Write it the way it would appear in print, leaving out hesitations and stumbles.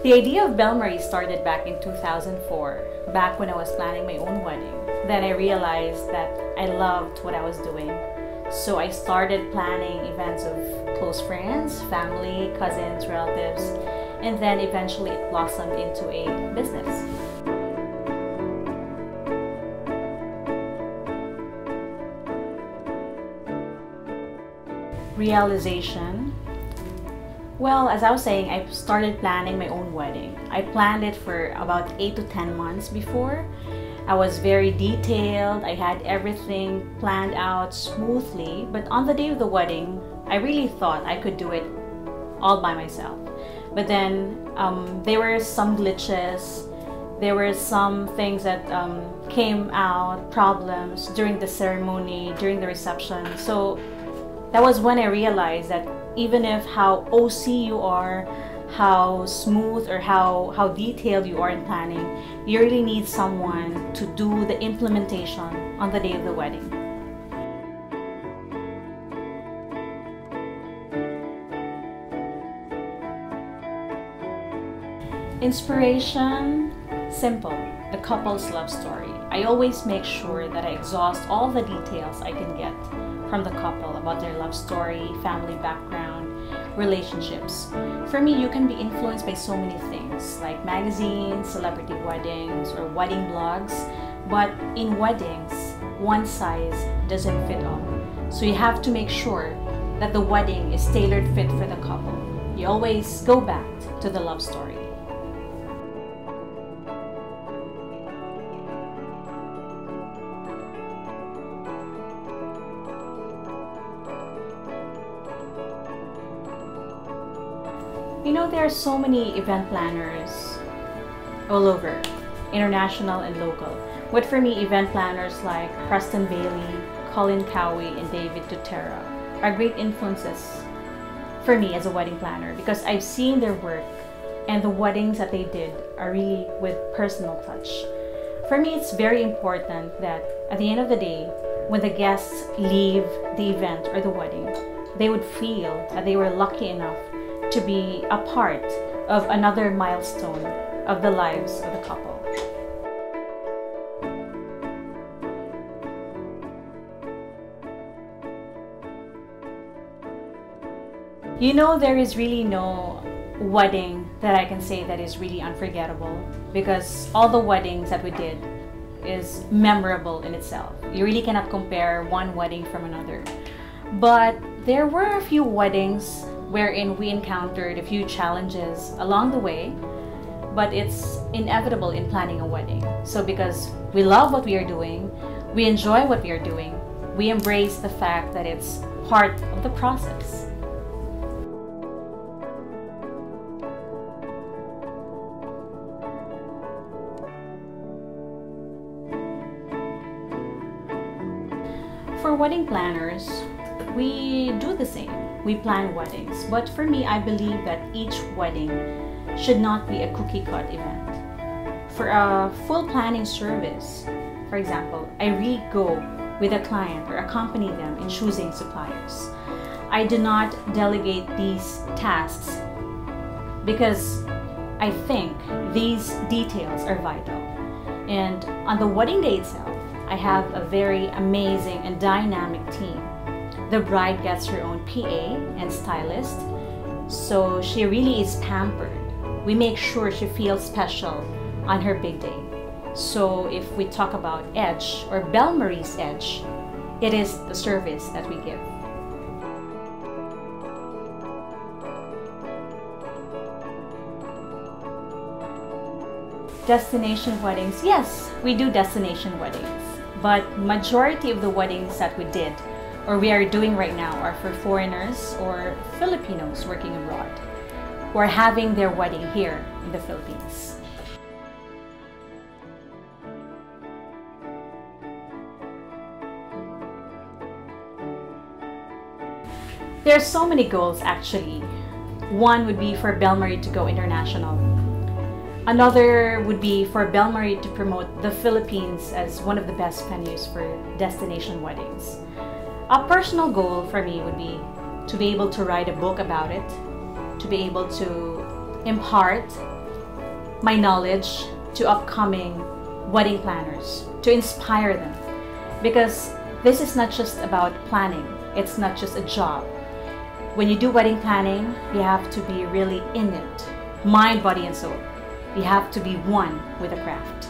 The idea of Belle Mariee started back in 2004, back when I was planning my own wedding. Then I realized that I loved what I was doing. So I started planning events of close friends, family, cousins, relatives, and then eventually it blossomed into a business. Realization. Well, as I was saying, I started planning my own wedding. I planned it for about 8 to 10 months before. I was very detailed. I had everything planned out smoothly. But on the day of the wedding, I really thought I could do it all by myself. But then there were some glitches. There were some things that came out, problems during the ceremony, during the reception. So that was when I realized that even if how OC you are, how smooth or how detailed you are in planning, you really need someone to do the implementation on the day of the wedding. Inspiration, simple, the couple's love story. I always make sure that I exhaust all the details I can get from the couple about their love story, family background, relationships. For me, you can be influenced by so many things like magazines, celebrity weddings, or wedding blogs. But in weddings, one size doesn't fit all. So you have to make sure that the wedding is tailored fit for the couple. You always go back to the love story. You know, there are so many event planners all over, international and local. But for me, event planners like Preston Bailey, Colin Cowie, and David Tutera are great influences for me as a wedding planner because I've seen their work and the weddings that they did are really with personal touch. For me, it's very important that at the end of the day, when the guests leave the event or the wedding, they would feel that they were lucky enough to be a part of another milestone of the lives of the couple. You know, there is really no wedding that I can say that is really unforgettable because all the weddings that we did is memorable in itself. You really cannot compare one wedding from another. But there were a few weddings wherein we encountered a few challenges along the way, but it's inevitable in planning a wedding. So because we love what we are doing, we enjoy what we are doing, we embrace the fact that it's part of the process. For wedding planners, we do the same. We plan weddings, but for me, I believe that each wedding should not be a cookie-cut event. For a full planning service, for example, I really go with a client or accompany them in choosing suppliers. I do not delegate these tasks because I think these details are vital. And on the wedding day itself, I have a very amazing and dynamic team. The bride gets her own PA and stylist, so she really is pampered. We make sure she feels special on her big day. So if we talk about Edge or Belle Marie's Edge, it is the service that we give. Destination weddings. Yes, we do destination weddings, but majority of the weddings that we did or we are doing right now are for foreigners or Filipinos working abroad who are having their wedding here in the Philippines. There are so many goals actually. One would be for Belle Mariee to go international. Another would be for Belle Mariee to promote the Philippines as one of the best venues for destination weddings. A personal goal for me would be to be able to write a book about it, to be able to impart my knowledge to upcoming wedding planners, to inspire them. Because this is not just about planning, it's not just a job. When you do wedding planning, you have to be really in it, mind, body, and soul. You have to be one with the craft.